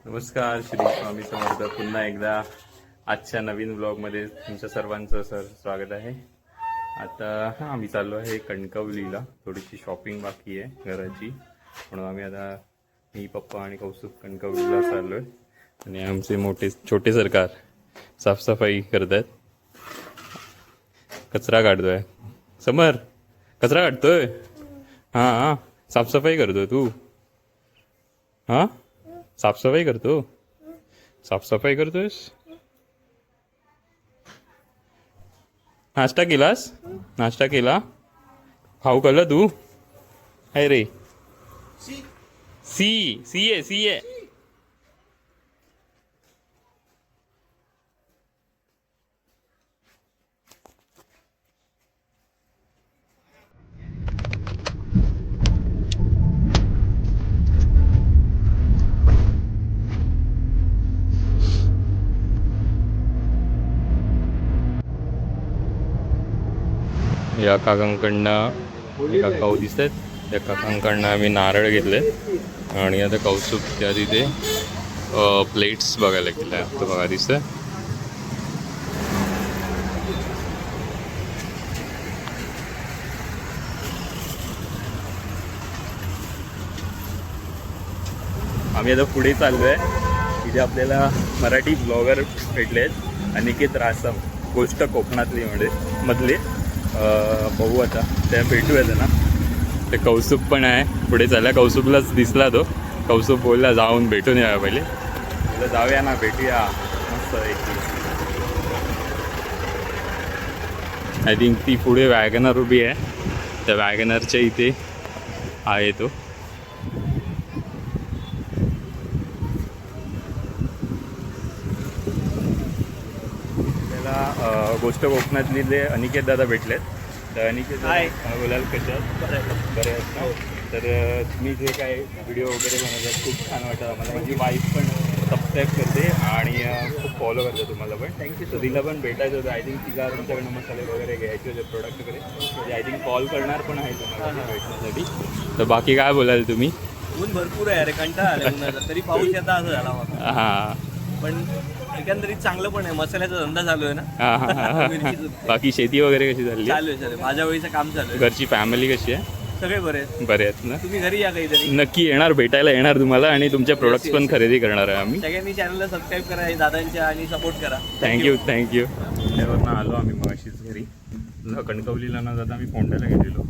नमस्कार, श्री स्वामी समर्थ. पुन्हा एकदा आजच्या नवीन ब्लॉगमध्ये तुमच्या सर्वांचं स्वागत आहे. आता आम्ही चाललो आहे कणकवलीला. थोडीशी शॉपिंग बाकी आहे घराची, म्हणून आम्ही आता मी पप्पा आणि कौस्तुभ कणकवलीला चाललो आहे. आणि आमचे छोटे सरकार साफसफाई करत आहेत. कचरा काढतोय समर, कचरा काढतोय. हां, साफसफाई करतोय तू. हां, साफसफाई करतोयस. नाश्ता केला. खाऊ खाल्लं तू. आहे रे. सी आहे. या काकांकडनं एका काऊ दिसत आहेत. त्या काकांकडनं आम्ही नारळ घेतले आणि आता कौस्तुभ त्या तिथे प्लेट्स बघायला गेल्या. तो बघा दिसतंय. आम्ही आता पुढे चाललो आहे. इथे आपल्याला मराठी ब्लॉगर भेटले आहेत. अनिकेत रासम, गोष्ट कोकणातली मधले. बघू आता त्या भेटूया त्यांना. ते कौस्तुभ पण आहे पुढे चालला. कौस्तुभलाच दिसला तो. कौस्तुभ बोलला जाऊन भेटून या पहिले. बोलला जाऊया ना, भेटूया मस्त एक. आय थिंक ती पुढे वॅगनर उभी आहे. त्या वॅगनरच्या इथे आहे तो. गोष्ट कोकणातली जे अनिकेत दादा भेटलेत. तर अनिकेत बोलाल कशात बरे आहेत ना. तर तुम्ही जे काय व्हिडिओ वगैरे बनवतात खूप छान वाटतं आम्हाला. माझी वाईफ पण सबस्क्राईब करते आणि खूप फॉलो करते तुम्हाला पण. थँक्यू. तर तिला पण भेटायचं होतं. आय थिंक तिला तुमच्याकडनं मसाले वगैरे घ्यायचे होते, प्रोडक्ट वगैरे. म्हणजे आय थिंक कॉल करणार पण आहे तुम्हाला भेटण्यासाठी. तर बाकी काय बोलाल तुम्ही? ऊन भरपूर आहे रे, कंटाळा आला तरी पाऊस येता असं झाला मला. हां, पण एकंदरीत चांगलं पण आहे. मसाल्याचा धंदा चालू आहे ना. बाकी शेती वगैरे कशी झाली? चालू आहे. माझ्या वेळीचं काम चालू आहे. घरची फॅमिली कशी आहे? सगळे बरे आहेत ना. तुम्ही घरी या काहीतरी. नक्की येणार, भेटायला येणार तुम्हाला. आणि तुमच्या प्रोडक्ट्स पण खरेदी करणार आहे आम्ही. सगळ्यांनी चॅनलला सबस्क्राईब करा दादांच्या आणि सपोर्ट करा. थँक्यू. त्यावरनं आलो आम्ही मगाशीच घरी. कणकवलीला न जाता आम्ही फोंड्याला गेलेलो.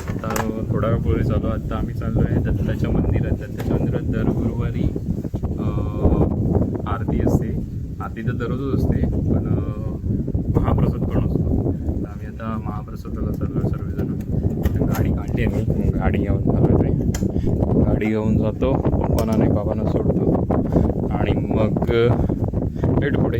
आता थोडा वेळ पुढे चालू. आता आम्ही चाललो आहे दत्ताच्या मंदिरात. दत्ताच्या मंदिरात दर गुरुवारी आरती असते. आरती तर दररोजच असते, पण महाप्रसाद पण असतो. तर आम्ही आता महाप्रसादाला चाललो सर्वजण. गाडी काढली आहे मी, गाडी घेऊन चालू आहे. गाडी घेऊन जातो, पप्पांना नाही बाबांना सोडतो आणि मग भेट पुढे.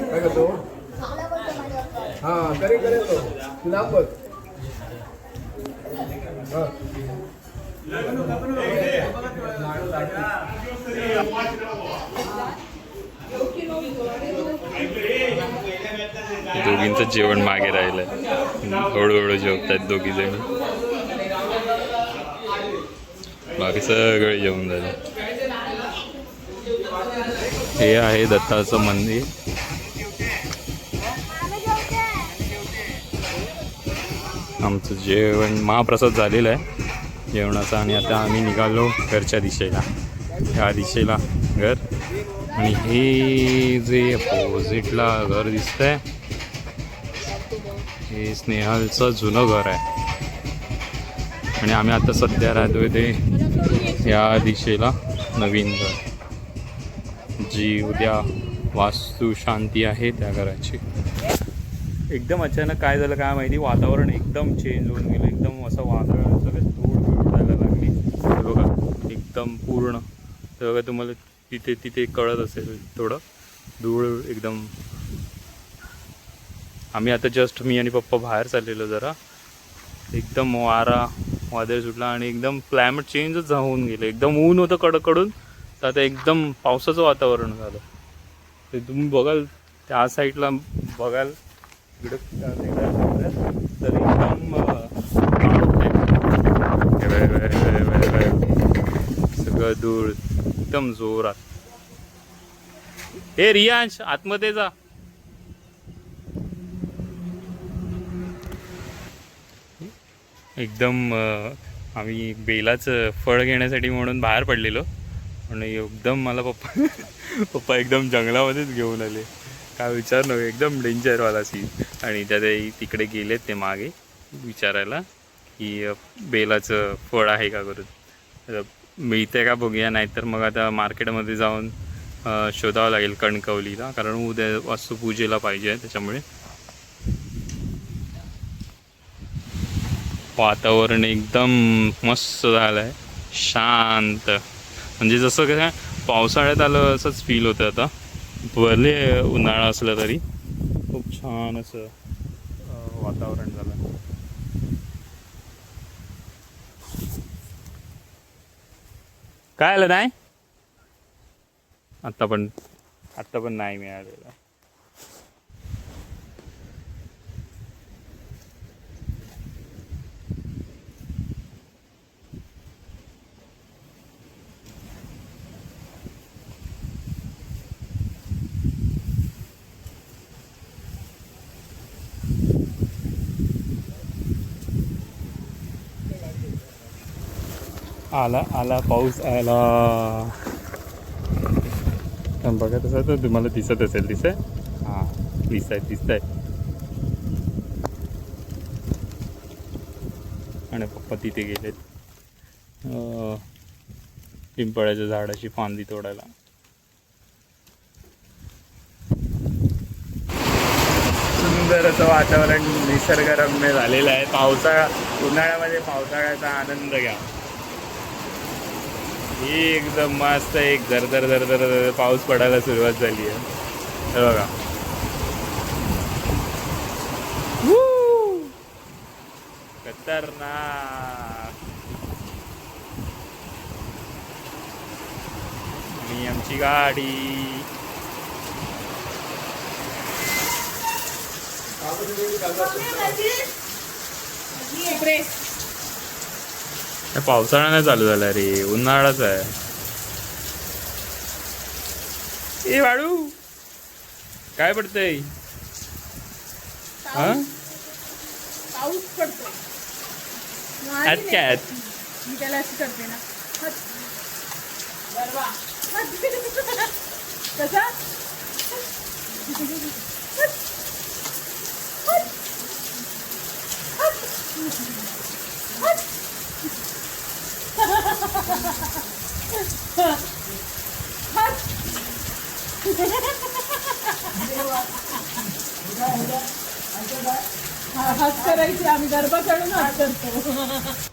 काय करतो? हां, करेल तो. तू नाव बघ. दोघींचं जेवण मागे राहिलंय. हळूहळू जेवतात दोघी जण. बाकी सगळे जेवण झालं. हे आहे दत्ताचं मंदिर. आमचं जेवण महाप्रसाद झालेलं आहे जेवणाचा. आणि आता आम्ही निघालो घरच्या दिशेला. ह्या दिशेला घर. आणि हे जे अपोजिटला घर दिसतंय हे स्नेहलचं जुनं घर आहे. आणि आम्ही आता सध्या राहतोय ते या दिशेला नवीन घर, जी उद्या वास्तू शांती आहे त्या घराची. एकदम अचानक काय झालं काय माहिती, वातावरण एकदम चेंज होऊन गेलं. एकदम असं वातावरण सगळं धूळ उडायला लागली. बघा एकदम पूर्ण. तर बघा तुम्हाला तिथे कळत असेल थोडं धूळ एकदम. आम्ही आता जस्ट मी आणि पप्पा बाहेर चाललेलो जरा. एकदम वादळ सुटला आणि एकदम क्लायमेट चेंजच होऊन गेलं. एकदम ऊन होतं कडकडून, तर आता एकदम पावसाचं वातावरण झालं. ते तुम्ही बघाल त्या साईडला बघाल इकडं तर एकदम सगळं धूळ एकदम जोरात. हे रियांश आतमध्ये जा. एकदम आम्ही बेलाचं फळ घेण्यासाठी म्हणून बाहेर पडलेलो आणि एकदम मला पप्पा एकदम जंगलामध्येच घेऊन आले. काय विचार नको, एकदम डेंजरवाला सीन. आणि त्या तिकडे गेलेत ते मागे विचारायला की बेलाचं फळ आहे का करून, मिळते का बघूया. नाहीतर मग आता मार्केटमध्ये जाऊन शोधावं लागेल कणकवलीला, कारण उद्या वास्तुपूजेला पाहिजे त्याच्यामुळे. वातावरण एकदम मस्त झालं आहे, शांत. म्हणजे जसं काय पावसाळ्यात आलं असंच फील होतं. आता भले उन्हाळा असला तरी खूप छान असं वातावरण झालं. काय आलं नाही आत्ता पण नाही मिळालेलं. आला पाऊस आला. बघा तसं तर तुम्हाला दिसत असेल. हां दिसत आहे. आणि पप्पा तिथे गेलेत पिंपळाच्या झाडाची फांदी तोडायला. सुंदर असं वातावरण निसर्गरम्य झालेलं आहे. उन्हाळ्यामध्ये पावसाळ्याचा आनंद घ्या. एकदम मस्त एक झरझर पाऊस पडायला सुरुवात झाली आहे. हे बघा खतरनाक. आणि आमची गाडी पावसाळा नाही चालू झाला रे, उन्हाळाच आहे. ए वाळू काय पडतंय? पाऊस पडतोय. काय मी त्याला अशी करते ना कसा हात करायचे आम्ही गरबा काढून हात करतो.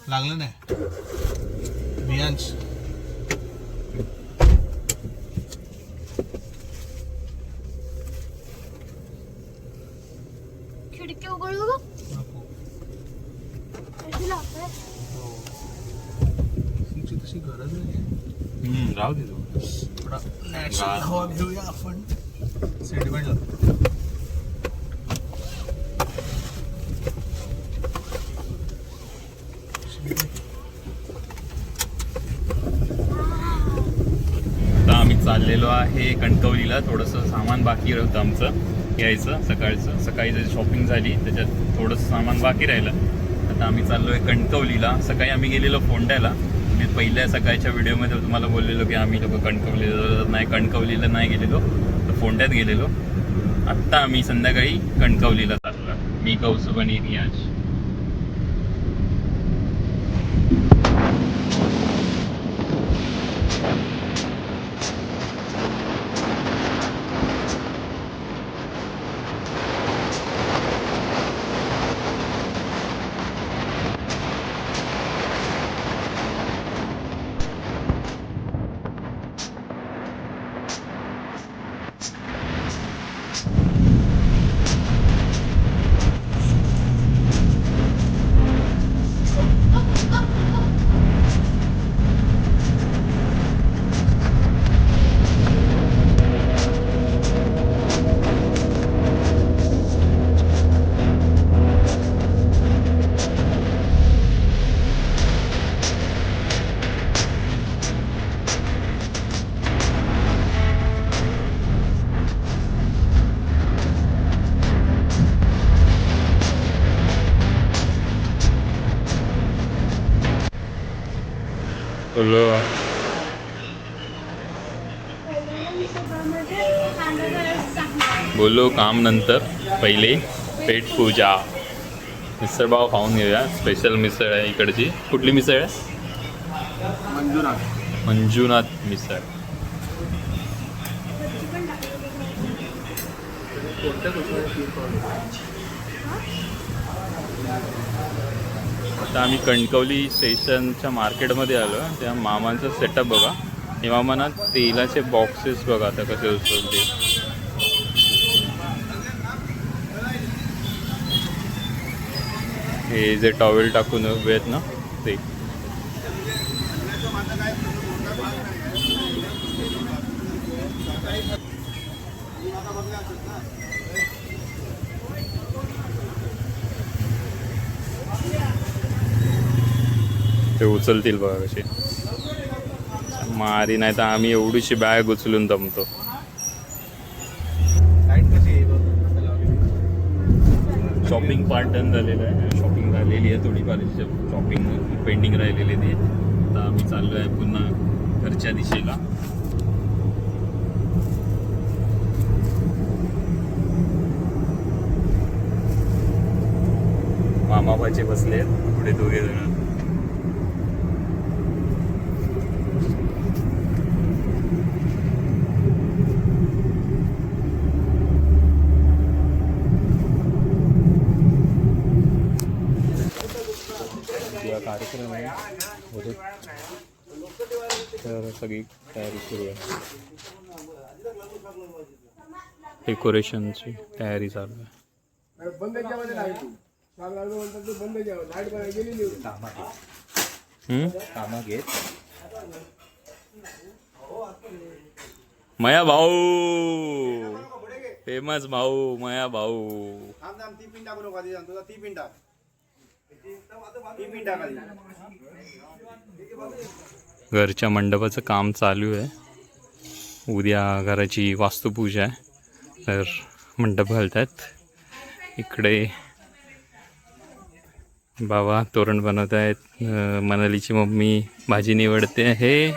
लागलं नाही रियांश. खिडकी उघडू ग. तशी गरज नाही. राहू दे तू. थोडा नॅचरल हवा घेऊया आपण. सेंटिमेंट लागतो. चाललेलो आहे कणकवलीला. थोडंसं सामान बाकी होतं आमचं यायचं. सकाळी जरी शॉपिंग झाली त्याच्यात थोडंसं सामान बाकी राहिलं. आता आम्ही चाललो आहे कणकवलीला. सकाळी आम्ही गेलेलो फोंड्याला. मी पहिल्या सकाळच्या व्हिडिओमध्ये तुम्हाला बोललेलो की आम्ही लोक कणकवलीला नाही गेलेलो, तर फोंड्यात गेलेलो. आत्ता आम्ही संध्याकाळी कणकवलीला चाललो. मी कौसुभ आणि रियाज. बोलो बोलो काम नंतर पहिले पेट पूजा. मिसळपाव खाऊन घेऊया. स्पेशल मिसळ आहे इकडची. कुठली मिसळ आहे? मंजुनाथ मिसळ. आता आम्ही कणकवली स्टेशनच्या मार्केटमध्ये आलो. त्या मामांचा सेटअप बघा. हे मामा ना तेलाचे बॉक्सेस बघा आता कसे उचलते. हे जे टॉवेल टाकून उभे आहेत ना ते. ते उचलतील बघा कसे. मारी नाही तर आम्ही एवढीशी बॅग उचलून दमतो. शॉपिंग पार्ट डन झालेलं आहे. शॉपिंग झालेली आहे थोडीफार. शॉपिंग पेंडिंग राहिलेली आहे. आता आम्ही चाललो आहे पुन्हा घरच्या दिशेला. मामाबाचे बसले आहेत पुढे दोघे जण. कार्यक्रम आहे तर सगळी तयारी सुरू आहे. डेकोरेशनची तयारी चालू आहे. मया भाऊ फेमस भाऊ मया भाऊ. घरच्या मंडपाचं काम चालू आहे. उद्या घराची वास्तुपूजा आहे तर मंडप घालतात. इकडे बाबा तोरण बनवत आहेत. मनालीची मम्मी भाजी निवडते आहे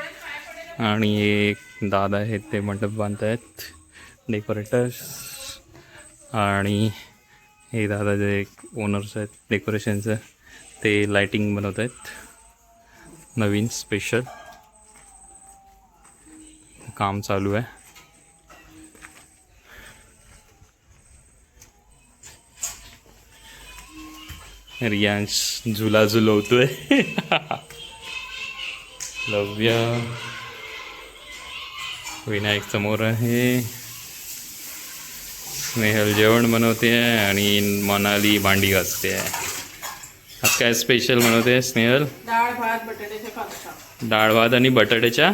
आणि एक दादा आहेत ते मंडप बांधत आहेत डेकोरेटर्स. आणि हे दादा जे एक ओनर्स आहेत डेकोरेशनचं ते लाइटिंग बनवत आहेत नवीन स्पेशल. काम चालू आहे. रियांश झुला झुलवतोय. लव्य विनायक समोर आहे. स्नेहल जेवण बनवते आहे आणि मनाली भांडी घासते आहे. आज काय स्पेशल बनवते स्नेहल? डाळ भात बटाट्याच्या काचरा. डाळ भात आणि बटाट्याच्या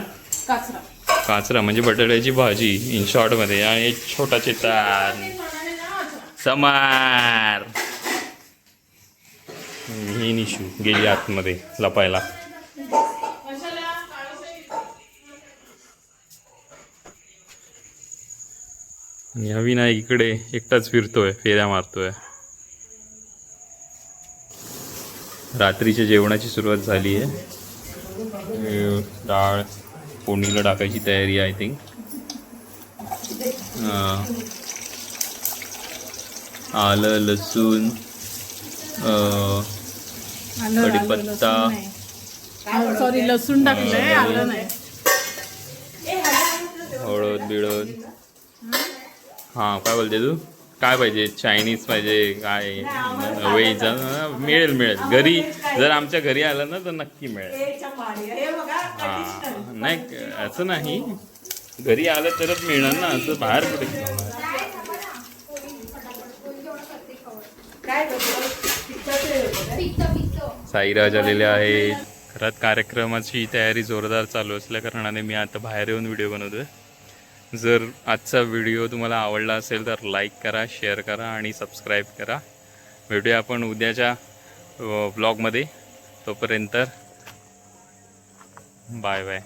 काचरा. काचरा म्हणजे बटाट्याची भाजी इन शॉर्टमध्ये. आणि एक छोटा चेतान समार. ही निशू गेली आतमध्ये लपायला. आणि हवी नाही इकडे एकटाच फिरतोय फेऱ्या मारतोय. रात्रीच्या जेवणाची सुरुवात झाली आहे. डाळ फोडणीला टाकायची तयारी आय थिंक. आलं लसूण कढीपत्ता. सॉरी लसूण टाकलंय आलं नाही. हळद बिळद. हां काय बोलते तू? काय पाहिजे? चायनीज पाहिजे काय? व्हेज मिळेल मिळेल. घरी जर आमच्या घरी आलं ना तर नक्की मिळेल. हां नाही असं नाही. घरी आलं तरच मिळणार ना. असं बाहेर कुठे. साईराज आलेले आहेत. घरात कार्यक्रमाची तयारी जोरदार चालू असल्या कारणाने मी आता बाहेर येऊन व्हिडिओ बनवतोय. जर आजचा व्हिडिओ तुम्हाला आवडला असेल तर लाईक करा, शेअर करा आणि सबस्क्राईब करा. भेटूया आपण उद्याच्या व्लॉगमध्ये. तोपर्यंत बाय बाय.